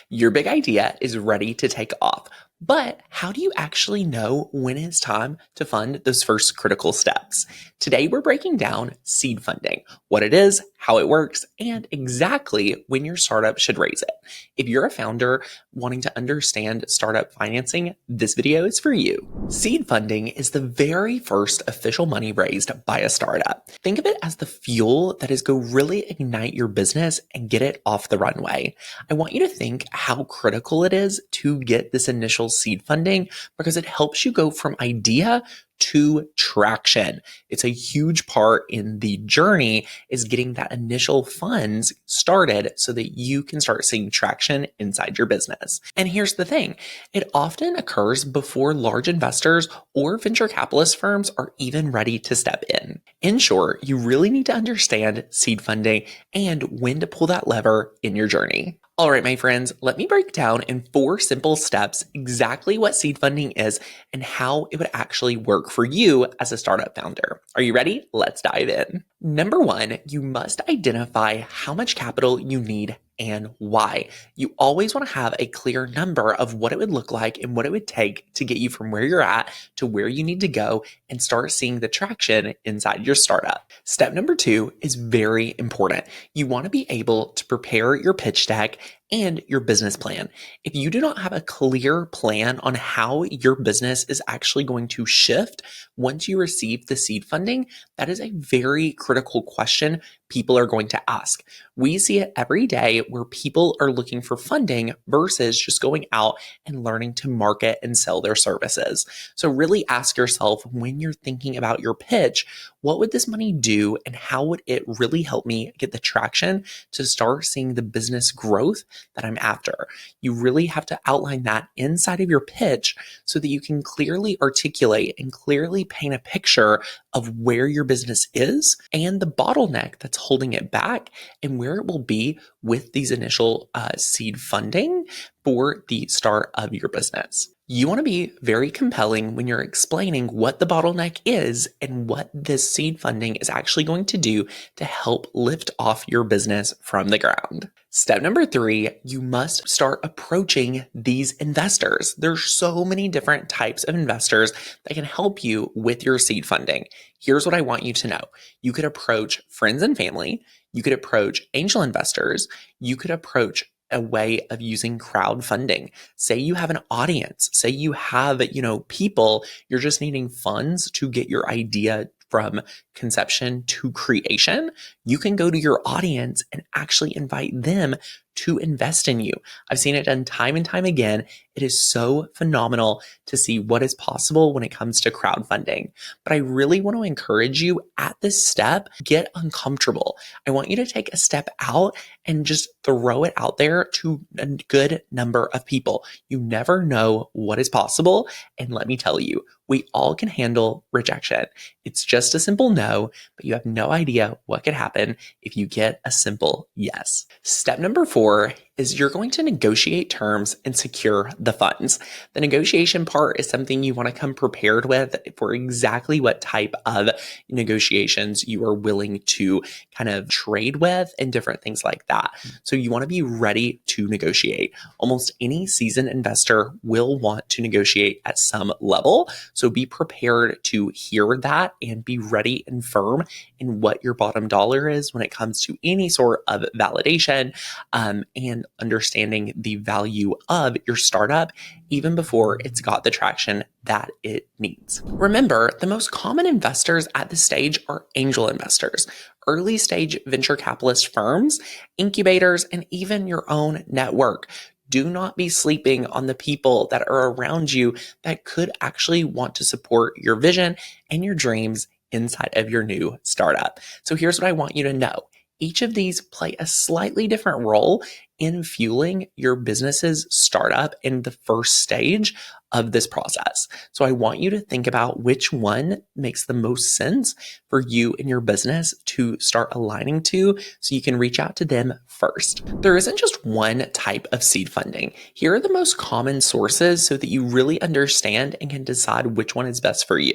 Your big idea is ready to take off. But how do you actually know when it's time to fund those first critical steps? Today, we're breaking down seed funding, what it is, how it works, and exactly when your startup should raise it. If you're a founder wanting to understand startup financing, this video is for you. Seed funding is the very first official money raised by a startup. Think of it as the fuel that is going to really ignite your business and get it off the runway. I want you to think how critical it is to get this initial seed funding because it helps you go from idea to traction. It's a huge part in the journey is getting that initial funds started so that you can start seeing traction inside your business. And here's the thing, it often occurs before large investors or venture capitalist firms are even ready to step in. In short, you really need to understand seed funding and when to pull that lever in your journey. All right, my friends, let me break down in 4 simple steps exactly what seed funding is and how it would actually work for you as a startup founder. Are you ready? Let's dive in. Number 1, you must identify how much capital you need and why. You always want to have a clear number of what it would look like and what it would take to get you from where you're at to where you need to go and start seeing the traction inside your startup. Step number 2 is very important. You want to be able to prepare your pitch deck and your business plan. If you do not have a clear plan on how your business is actually going to shift once you receive the seed funding, that is a very critical question people are going to ask. We see it every day where people are looking for funding versus just going out and learning to market and sell their services. So really ask yourself when you're thinking about your pitch, what would this money do and how would it really help me get the traction to start seeing the business growth that I'm after? You really have to outline that inside of your pitch so that you can clearly articulate and clearly paint a picture of where your business is and the bottleneck that's holding it back and where it will be with these initial seed funding for the start of your business. You want to be very compelling when you're explaining what the bottleneck is and what this seed funding is actually going to do to help lift off your business from the ground. Step number 3, you must start approaching these investors. There's so many different types of investors that can help you with your seed funding. Here's what I want you to know. You could approach friends and family. You could approach angel investors. You could approach a way of using crowdfunding. Say you have an audience, say you have, people, you're just needing funds to get your idea from conception to creation. You can go to your audience and actually invite them to invest in you. I've seen it done time and time again. It is so phenomenal to see what is possible when it comes to crowdfunding. But I really want to encourage you at this step, get uncomfortable. I want you to take a step out and just throw it out there to a good number of people. You never know what is possible. And let me tell you, we all can handle rejection. It's just a simple no, but you have no idea what could happen if you get a simple yes. Step number 4 is you're going to negotiate terms and secure the funds. The negotiation part is something you want to come prepared with for exactly what type of negotiations you are willing to kind of trade with and different things like that. So you want to be ready to negotiate. Almost any seasoned investor will want to negotiate at some level. So be prepared to hear that and be ready and firm in what your bottom dollar is when it comes to any sort of validation and understanding the value of your startup even before it's got the traction that it needs. Remember, the most common investors at this stage are angel investors, early stage venture capitalist firms, incubators, and even your own network. Do not be sleeping on the people that are around you that could actually want to support your vision and your dreams inside of your new startup. So here's what I want you to know. Each of these play a slightly different role in fueling your business's startup in the first stage of this process. So I want you to think about which one makes the most sense for you and your business to start aligning to so you can reach out to them first. There isn't just one type of seed funding. Here are the most common sources so that you really understand and can decide which one is best for you.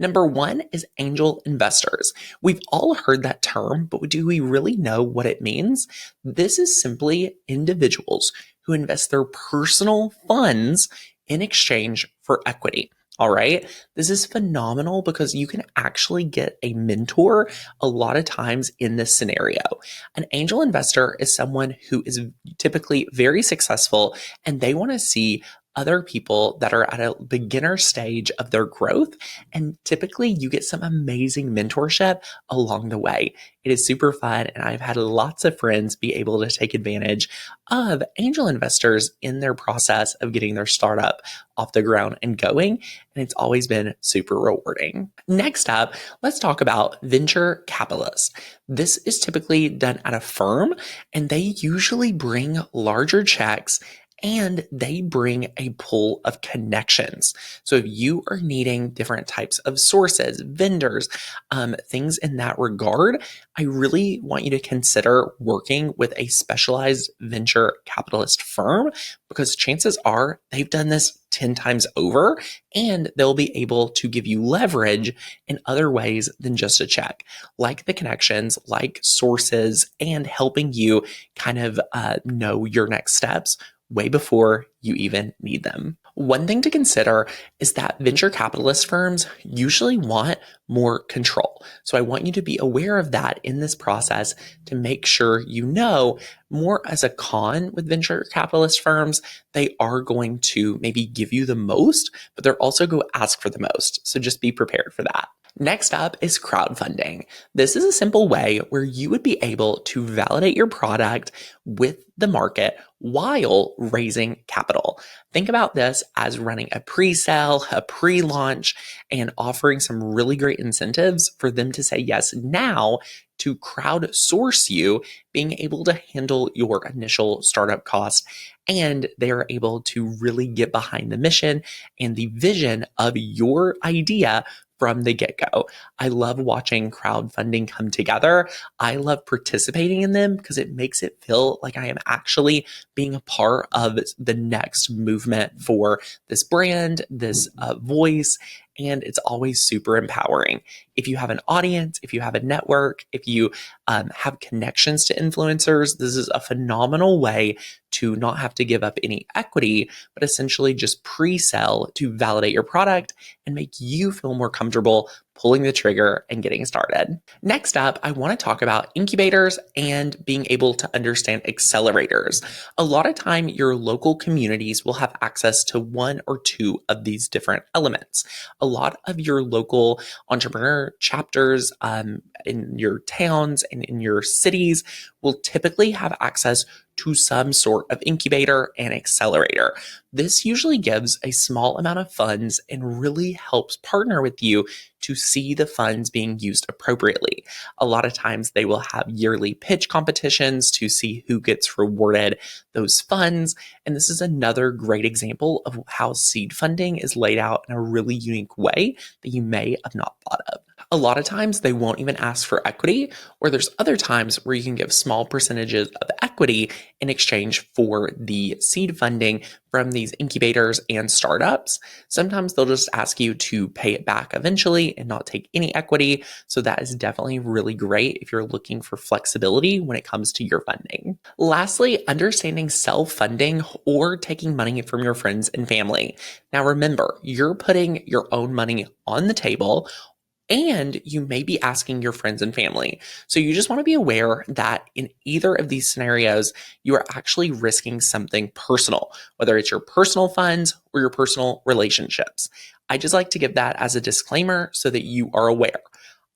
Number 1 is angel investors. We've all heard that term, but do we really know what it means? This is simply individuals who invest their personal funds in exchange for equity. All right. This is phenomenal because you can actually get a mentor a lot of times in this scenario. An angel investor is someone who is typically very successful and they want to see other people that are at a beginner stage of their growth. And typically you get some amazing mentorship along the way. It is super fun. And I've had lots of friends be able to take advantage of angel investors in their process of getting their startup off the ground and going. And it's always been super rewarding. Next up, let's talk about venture capitalists. This is typically done at a firm and they usually bring larger checks and they bring a pool of connections. So if you are needing different types of sources, vendors, things in that regard, I really want you to consider working with a specialized venture capitalist firm because chances are they've done this 10 times over and they'll be able to give you leverage in other ways than just a check, like the connections, like sources, and helping you kind of know your next steps way before you even need them. One thing to consider is that venture capitalist firms usually want more control. So I want you to be aware of that in this process to make sure you know more as a con with venture capitalist firms, they are going to maybe give you the most, but they're also going to ask for the most. So just be prepared for that. Next up is crowdfunding. This is a simple way where you would be able to validate your product with the market while raising capital. Think about this as running a pre-sale, a pre-launch, and offering some really great incentives for them to say yes now to crowdsource you, being able to handle your initial startup cost. And they are able to really get behind the mission and the vision of your idea from the get-go. I love watching crowdfunding come together. I love participating in them because it makes it feel like I am actually being a part of the next movement for this brand, this voice, and it's always super empowering. If you have an audience, if you have a network, if you have connections to influencers, this is a phenomenal way to not have to give up any equity, but essentially just pre-sell to validate your product and make you feel more comfortable pulling the trigger and getting started. Next up, I want to talk about incubators and being able to understand accelerators. A lot of time, your local communities will have access to one or two of these different elements. A lot of your local entrepreneur chapters in your towns and in your cities will typically have access to some sort of incubator and accelerator. This usually gives a small amount of funds and really helps partner with you to see the funds being used appropriately. A lot of times they will have yearly pitch competitions to see who gets rewarded those funds. And this is another great example of how seed funding is laid out in a really unique way that you may have not thought of. A lot of times they won't even ask for equity, or there's other times where you can give small percentages of equity in exchange for the seed funding from these incubators and startups. Sometimes they'll just ask you to pay it back eventually and not take any equity. So that is definitely really great if you're looking for flexibility when it comes to your funding. Lastly, understanding self-funding or taking money from your friends and family. Now remember, you're putting your own money on the table, and you may be asking your friends and family. So you just want to be aware that in either of these scenarios, you are actually risking something personal, whether it's your personal funds or your personal relationships. I just like to give that as a disclaimer so that you are aware.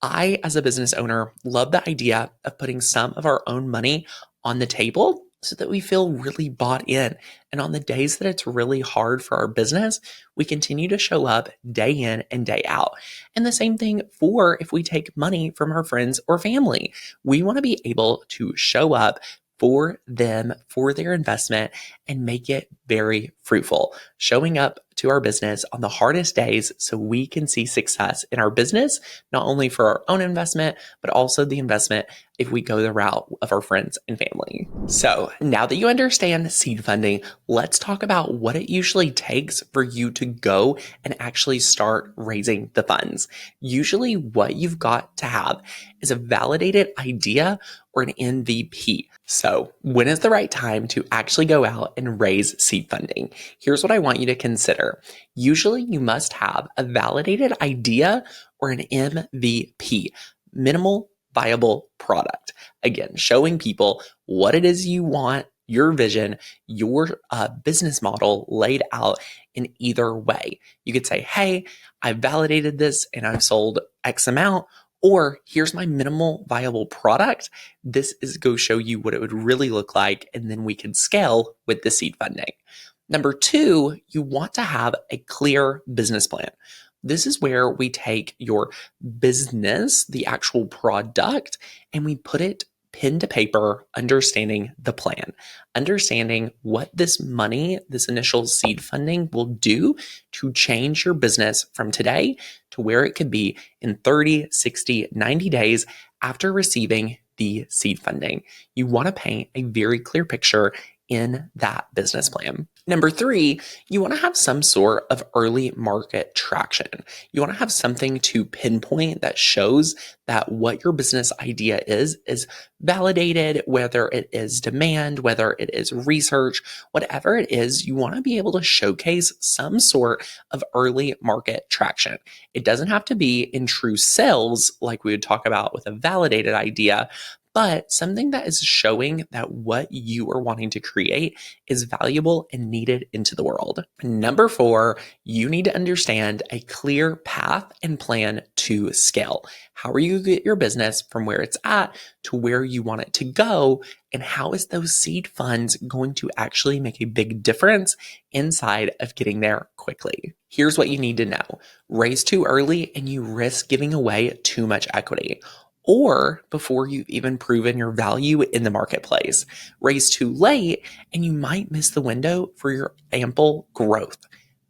I, as a business owner, love the idea of putting some of our own money on the table so that we feel really bought in. And on the days that it's really hard for our business, we continue to show up day in and day out. And the same thing for if we take money from our friends or family. We want to be able to show up for them, for their investment, and make it very fruitful, showing up to our business on the hardest days so we can see success in our business, not only for our own investment, but also the investment if we go the route of our friends and family. So now that you understand seed funding, let's talk about what it usually takes for you to go and actually start raising the funds. Usually what you've got to have is a validated idea or an MVP. So when is the right time to actually go out and raise seed funding? Here's what I want you to consider. Usually you must have a validated idea or an MVP, minimal viable product. Again, showing people what it is you want, your vision, your business model laid out in either way. You could say, hey, I've validated this and I've sold X amount, or here's my minimal viable product. This is go show you what it would really look like, and then we can scale with the seed funding. Number two, you want to have a clear business plan. This is where we take your business, the actual product, and we put it pen to paper, understanding the plan, understanding what this money, this initial seed funding will do to change your business from today to where it could be in 30, 60, 90 days after receiving the seed funding. You want to paint a very clear picture in that business plan. Number three, you want to have some sort of early market traction. You want to have something to pinpoint that shows that what your business idea is validated, whether it is demand, whether it is research, whatever it is, you want to be able to showcase some sort of early market traction. It doesn't have to be in true sales like we would talk about with a validated idea, but something that is showing that what you are wanting to create is valuable and needed into the world. Number four, you need to understand a clear path and plan to scale. How are you going to get your business from where it's at to where you want it to go? And how is those seed funds going to actually make a big difference inside of getting there quickly? Here's what you need to know. Raise too early and you risk giving away too much equity, or before you've even proven your value in the marketplace. Raise too late and you might miss the window for your ample growth.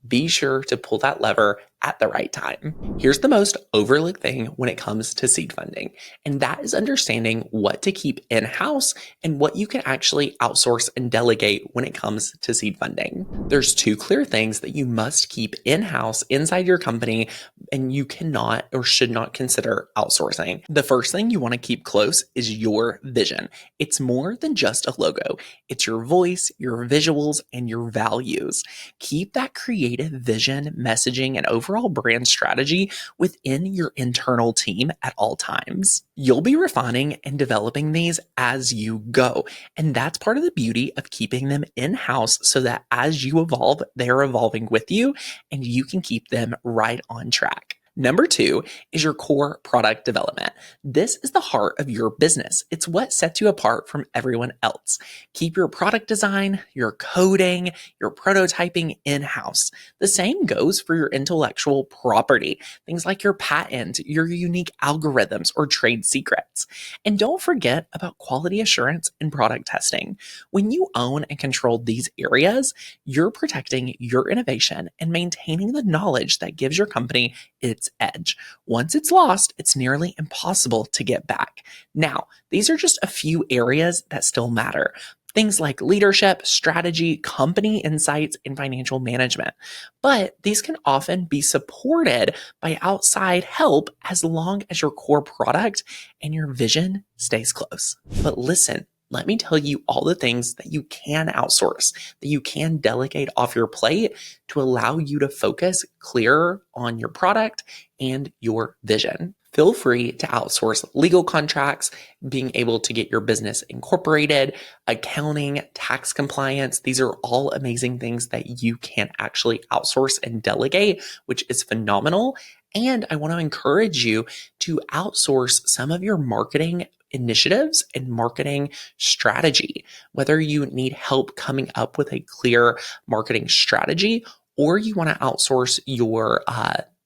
Be sure to pull that lever at the right time. Here's the most overlooked thing when it comes to seed funding, and that is understanding what to keep in-house and what you can actually outsource and delegate when it comes to seed funding. There's two clear things that you must keep in-house inside your company, and you cannot or should not consider outsourcing. The first thing you want to keep close is your vision. It's more than just a logo. It's your voice, your visuals, and your values. Keep that creative vision, messaging, and overall brand strategy within your internal team at all times. You'll be refining and developing these as you go. And that's part of the beauty of keeping them in-house so that as you evolve, they're evolving with you and you can keep them right on track. Number two is your core product development. This is the heart of your business. It's what sets you apart from everyone else. Keep your product design, your coding, your prototyping in-house. The same goes for your intellectual property, things like your patent, your unique algorithms, or trade secrets. And don't forget about quality assurance and product testing. When you own and control these areas, you're protecting your innovation and maintaining the knowledge that gives your company its edge. Once it's lost, it's nearly impossible to get back. Now, these are just a few areas that still matter. Things like leadership, strategy, company insights, and financial management. But these can often be supported by outside help as long as your core product and your vision stays close. But listen, let me tell you all the things that you can outsource, that you can delegate off your plate to allow you to focus clearer on your product and your vision. Feel free to outsource legal contracts, being able to get your business incorporated, accounting, tax compliance. These are all amazing things that you can actually outsource and delegate, which is phenomenal. And I want to encourage you to outsource some of your marketing initiatives and marketing strategy, whether you need help coming up with a clear marketing strategy, or you want to outsource your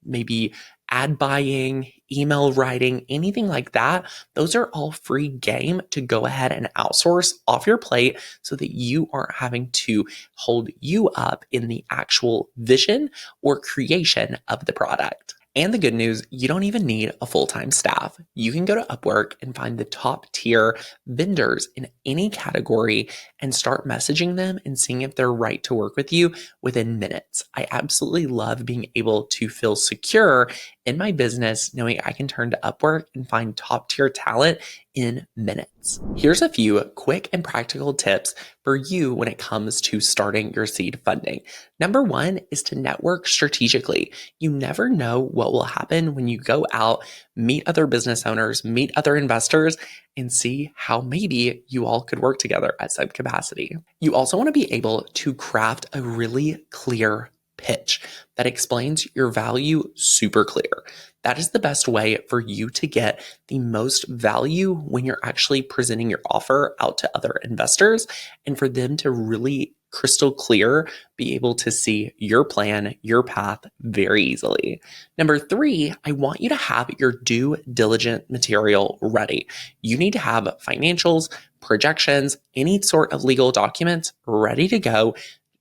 maybe ad buying, email writing, anything like that. Those are all free game to go ahead and outsource off your plate so that you aren't having to hold you up in the actual vision or creation of the product. And the good news, you don't even need a full-time staff. You can go to Upwork and find the top tier vendors in any category and start messaging them and seeing if they're right to work with you within minutes. I absolutely love being able to feel secure in my business, knowing I can turn to Upwork and find top tier talent in minutes. Here's a few quick and practical tips for you when it comes to starting your seed funding. Number one is to network strategically. You never know what will happen when you go out, meet other business owners, meet other investors, and see how maybe you all could work together at some capacity. You also want to be able to craft a really clear pitch that explains your value super clear. That is the best way for you to get the most value when you're actually presenting your offer out to other investors and for them to really crystal clear be able to see your plan, your path very easily. Number three, I want you to have your due diligence material ready. You need to have financials, projections, any sort of legal documents ready to go.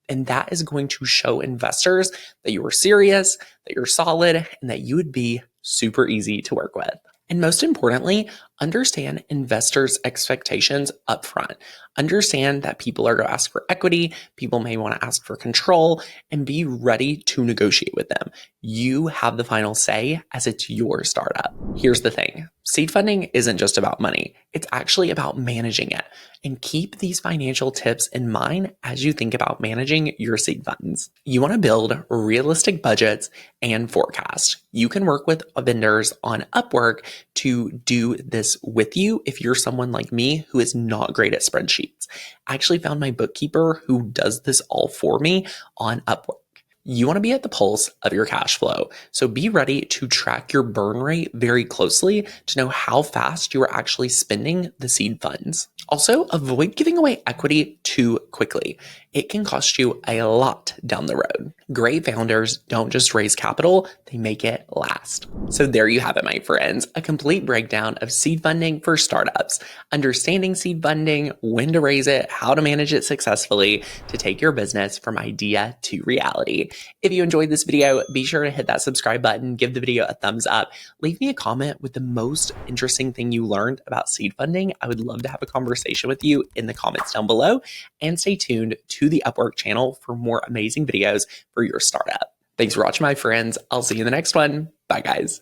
And that is going to show investors that you are serious, that you're solid, and that you would be super easy to work with. And most importantly, understand investors' expectations upfront. Understand that people are going to ask for equity, people may want to ask for control, and be ready to negotiate with them. You have the final say as it's your startup. Here's the thing. Seed funding isn't just about money. It's actually about managing it. And keep these financial tips in mind as you think about managing your seed funds. You want to build realistic budgets and forecast. You can work with vendors on Upwork to do this with you if you're someone like me who is not great at spreadsheets. I actually found my bookkeeper who does this all for me on Upwork. You want to be at the pulse of your cash flow. So be ready to track your burn rate very closely to know how fast you are actually spending the seed funds. Also, avoid giving away equity too quickly. It can cost you a lot down the road. Great founders don't just raise capital, they make it last. So there you have it, my friends, a complete breakdown of seed funding for startups, understanding seed funding, when to raise it, how to manage it successfully to take your business from idea to reality. If you enjoyed this video, be sure to hit that subscribe button, give the video a thumbs up, leave me a comment with the most interesting thing you learned about seed funding. I would love to have a conversation with you in the comments down below, and stay tuned to the Upwork channel for more amazing videos for your startup. Thanks for watching, my friends. I'll see you in the next one. Bye, guys.